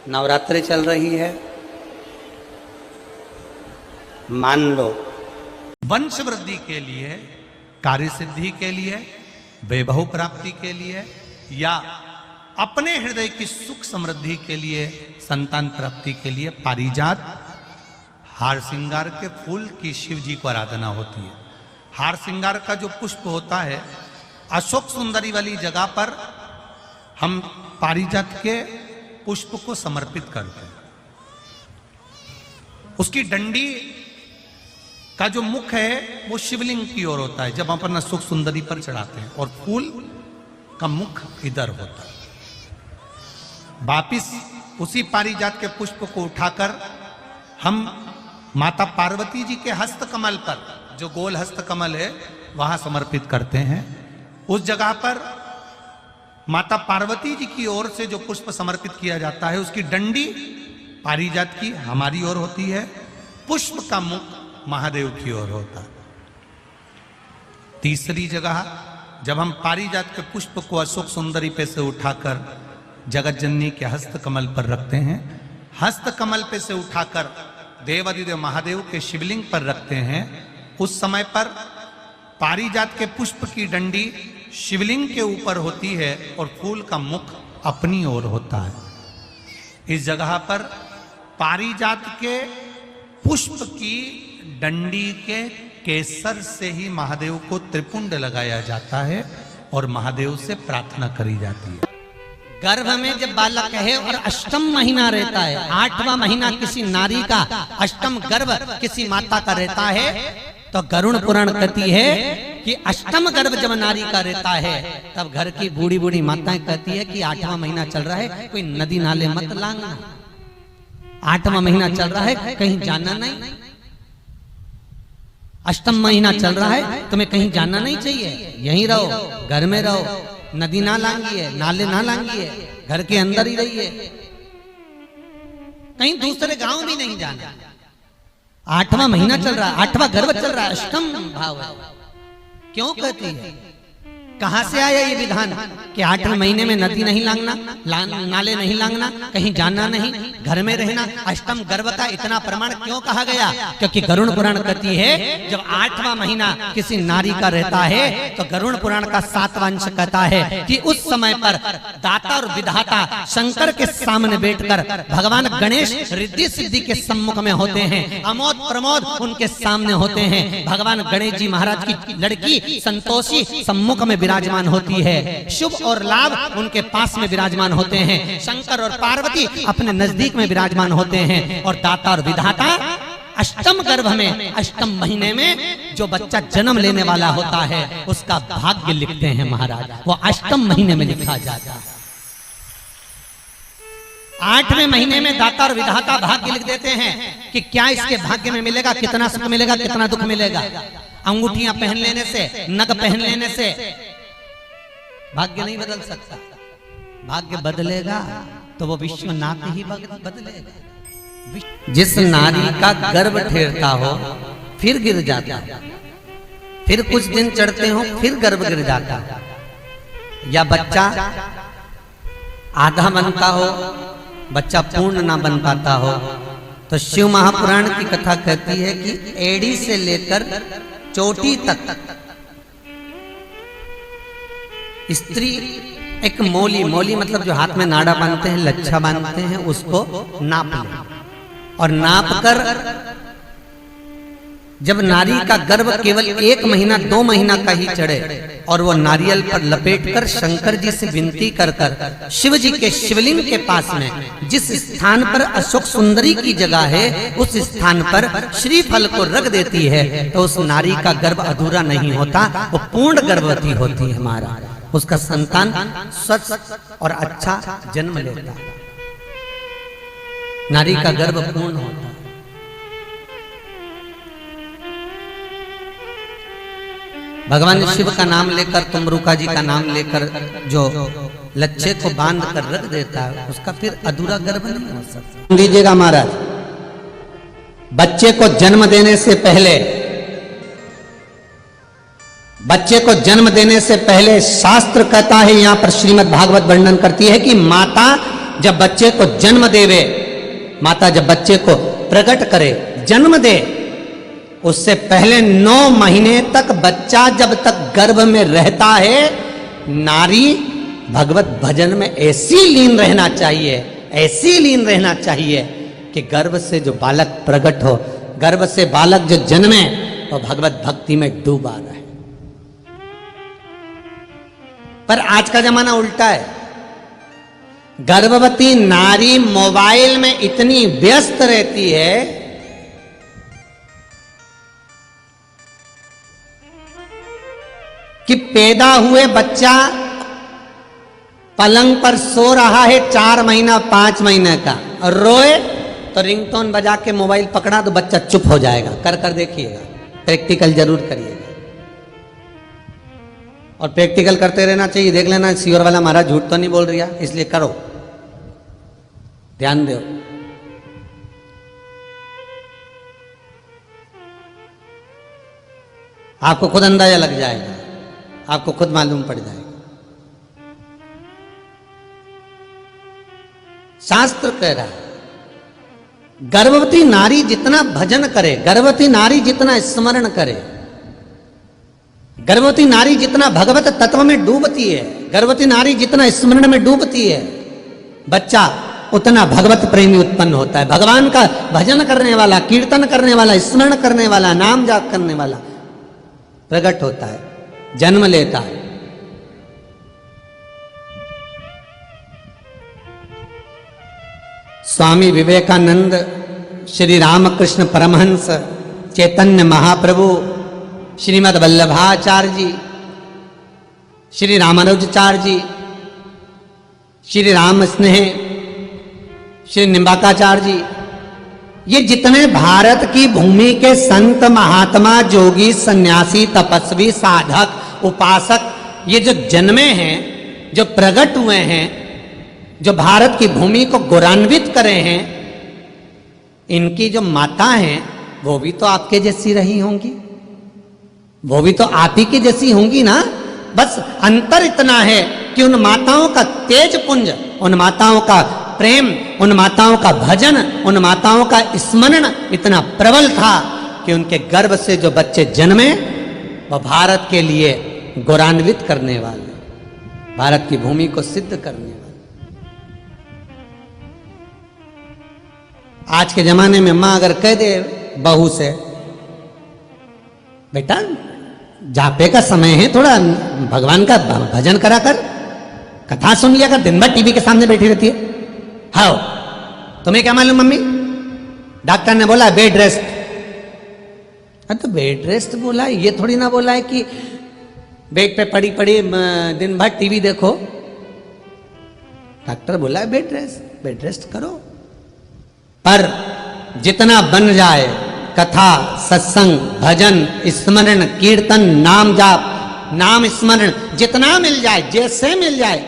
नवरात्रि चल रही है, मान लो वंश वृद्धि के लिए, कार्य सिद्धि के लिए, वैभव प्राप्ति के लिए, या अपने हृदय की सुख समृद्धि के लिए, संतान प्राप्ति के लिए पारिजात हार श्रृंगार के फूल की शिव जी को आराधना होती है। हार श्रृंगार का जो पुष्प होता है, अशोक सुंदरी वाली जगह पर हम पारिजात के पुष्प को समर्पित करते हैं। उसकी डंडी का जो मुख है वो शिवलिंग की ओर होता है जब अपन अशोक सुंदरी पर चढ़ाते हैं, और फूल का मुख इधर होता है। वापिस उसी पारिजात के पुष्प को उठाकर हम माता पार्वती जी के हस्त कमल पर, जो गोल हस्त कमल है, वहां समर्पित करते हैं। उस जगह पर माता पार्वती जी की ओर से जो पुष्प समर्पित किया जाता है, उसकी डंडी पारिजात की हमारी ओर होती है, पुष्प का मुख महादेव की ओर होता है। तीसरी जगह जब हम पारिजात के पुष्प को अशोक सुंदरी पे से उठाकर जगत जननी के हस्त कमल पर रखते हैं, हस्त कमल पे से उठाकर देवादिदेव महादेव के शिवलिंग पर रखते हैं, उस समय पर पारिजात के पुष्प की डंडी शिवलिंग के ऊपर होती है और फूल का मुख अपनी ओर होता है। इस जगह पर पारिजात के पुष्प की डंडी के केसर से ही महादेव को त्रिपुंड लगाया जाता है और महादेव से प्रार्थना करी जाती है। गर्भ में जब बालक है और अष्टम महीना रहता है, 8वां महीना किसी नारी का, अष्टम गर्भ किसी माता का रहता है, तो गरुड़ पुराण कहती है कि अष्टम गर्भ जब नारी का रहता है तब घर की बूढ़ी बूढ़ी माताएं कहती है कि 8वां महीना चल रहा है, कोई नदी नाले मत लांगना, 8वां महीना चल रहा है, कहीं जाना नहीं, अष्टम महीना चल रहा है, तुम्हें कहीं जाना नहीं चाहिए, यहीं रहो, घर में रहो, नदी ना लांगिए, नाले ना लांगिए, घर के अंदर ही रहिए, कहीं दूसरे गांव भी नहीं जाना। 8वां महीना चल रहा है, 8वां गर्भ चल रहा है, अष्टम भाव है। क्यों कहती है? कहां से आया ये विधान कि 8वें महीने में नदी नहीं लांगना, नाले नहीं लांगना, कहीं जाना नहीं, घर में रहना? अष्टम गर्भ का इतना प्रमाण क्यों कहा गया? क्योंकि गरुड़ पुराण कहती है जब 8वां महीना किसी नारी का रहता है तो गरुड़ पुराण का 7वां अंश कहता है कि उस समय पर दाता और विधाता शंकर के सामने बैठकर भगवान गणेश रिद्धि सिद्धि के सम्मुख में होते हैं, अमोद प्रमोद उनके सामने होते हैं, भगवान गणेश जी महाराज की लड़की संतोषी सम्मुख में विराजमान होती है, शुभ और लाभ उनके पास में विराजमान होते हैं, शंकर और पार्वती अपने नजदीक में विराजमान होते हैं, और दाता और विधाता अष्टम गर्भ में, अष्टम महीने में जो बच्चा जन्म लेने वाला होता है उसका भाग्य लिखते हैं महाराज, वो अष्टम महीने में लिखा जाता है। 8वें महीने में दाता और विधाता भाग्य लिख देते हैं कि क्या इसके भाग्य में मिलेगा, कितना सुख मिलेगा, कितना दुख मिलेगा। अंगूठियां पहन लेने से, नग पहन लेने से भाग्य नहीं बदल सकता, भाग्य बदलेगा तो वो विश्वनाथ ही बदलेगा। जिस नारी का गर्भ ठेरता हो फिर गिर जाता, फिर कुछ दिन चढ़ते हो फिर गर्भ गिर जाता, या बच्चा आधा बनता हो, बच्चा पूर्ण ना बन पाता हो, तो शिव महापुराण की कथा कहती है कि एड़ी से लेकर चोटी तक स्त्री एक मोली, मोली मतलब जो हाथ में नाड़ा बांधते हैं, लच्छा बांधते हैं, उसको नाप ले, और नाप कर जब नारी का गर्भ केवल 1 महीना 2 महीना का ही चढ़े और वो नारियल पर लपेटकर शंकर जी से विनती कर कर शिव जी के शिवलिंग के पास में जिस स्थान पर अशोक सुंदरी की जगह है उस स्थान पर श्रीफल को रख देती है, तो उस नारी का गर्भ अधूरा नहीं होता, वो पूर्ण गर्भवती होती है महाराज, उसका संतान स्वस्थ और अच्छा जन्म लेता है, नारी का गर्भ पूर्ण होता है। भगवान शिव का नाम लेकर, तुमरुका जी का नाम लेकर जो लच्छे को बांध कर रख देता है उसका फिर अधूरा गर्भ नहीं हो सकता। लीजिएगा महाराज, बच्चे को जन्म देने से पहले, बच्चे को जन्म देने से पहले शास्त्र कहता है, यहां पर श्रीमद् भागवत वर्णन करती है कि माता जब बच्चे को जन्म देवे, माता जब बच्चे को प्रकट करे, जन्म दे, उससे पहले 9 महीने तक बच्चा जब तक गर्भ में रहता है, नारी भगवत भजन में ऐसी लीन रहना चाहिए, ऐसी लीन रहना चाहिए कि गर्भ से जो बालक प्रकट हो, गर्भ से बालक जो जन्मे, वो भगवत भक्ति में डूबा रहे। पर आज का जमाना उल्टा है। गर्भवती नारी मोबाइल में इतनी व्यस्त रहती है कि पैदा हुए बच्चा पलंग पर सो रहा है 4 महीना 5 महीने का, और रोए तो रिंगटोन बजा के मोबाइल पकड़ा तो बच्चा चुप हो जाएगा। कर कर देखिएगा, प्रैक्टिकल जरूर करिएगा। और प्रैक्टिकल करते रहना चाहिए। देख लेना सीवर वाला महाराज झूठ तो नहीं बोल रहा, इसलिए करो, ध्यान दो। आपको खुद अंदाजा लग जाएगा, आपको खुद मालूम पड़ जाएगा। शास्त्र कह रहा है गर्भवती नारी जितना भजन करे, गर्भवती नारी जितना स्मरण करे, गर्भवती नारी जितना भगवत तत्व में डूबती है, गर्भवती नारी जितना स्मरण में डूबती है, बच्चा उतना भगवत प्रेमी उत्पन्न होता है। भगवान का भजन करने वाला, कीर्तन करने वाला, स्मरण करने वाला, नाम जाप करने वाला प्रकट होता है, जन्म लेता है। स्वामी विवेकानंद, श्री रामकृष्ण परमहंस, चैतन्य महाप्रभु, श्रीमद् वल्लभाचार्य जी, श्री रामानुजाचार्य जी, श्री राम स्नेह, श्री निम्बाकाचार्य जी, ये जितने भारत की भूमि के संत महात्मा, जोगी, सन्यासी, तपस्वी, साधक, उपासक, ये जो जन्मे हैं, जो प्रकट हुए हैं, जो भारत की भूमि को गौरवान्वित करे हैं, इनकी जो माता हैं वो भी तो आपके जैसी रही होंगी, वो भी तो आप ही की जैसी होंगी ना। बस अंतर इतना है कि उन माताओं का तेज पुंज, उन माताओं का प्रेम, उन माताओं का भजन, उन माताओं का स्मरण इतना प्रबल था कि उनके गर्भ से जो बच्चे जन्मे वह भारत के लिए गौरवान्वित करने वाले, भारत की भूमि को सिद्ध करने वाले। आज के जमाने में मां अगर कह दे बहू से, बेटा जापे का समय है, थोड़ा भगवान का भजन करा कर, कथा सुन लिया कर, दिन भर टीवी के सामने बैठी रहती है। हाँ, तुम्हें क्या मालूम मम्मी, डॉक्टर ने बोला बेड रेस्ट। अरे तो बेड रेस्ट बोला है, ये थोड़ी ना बोला है कि बेड पे पड़ी पड़ी दिन भर टीवी देखो। डॉक्टर बोला है बेड रेस्ट करो। पर जितना बन जाए कथा, सत्संग, भजन, स्मरण, कीर्तन, नाम जाप, नाम स्मरण जितना मिल जाए, जैसे मिल जाए,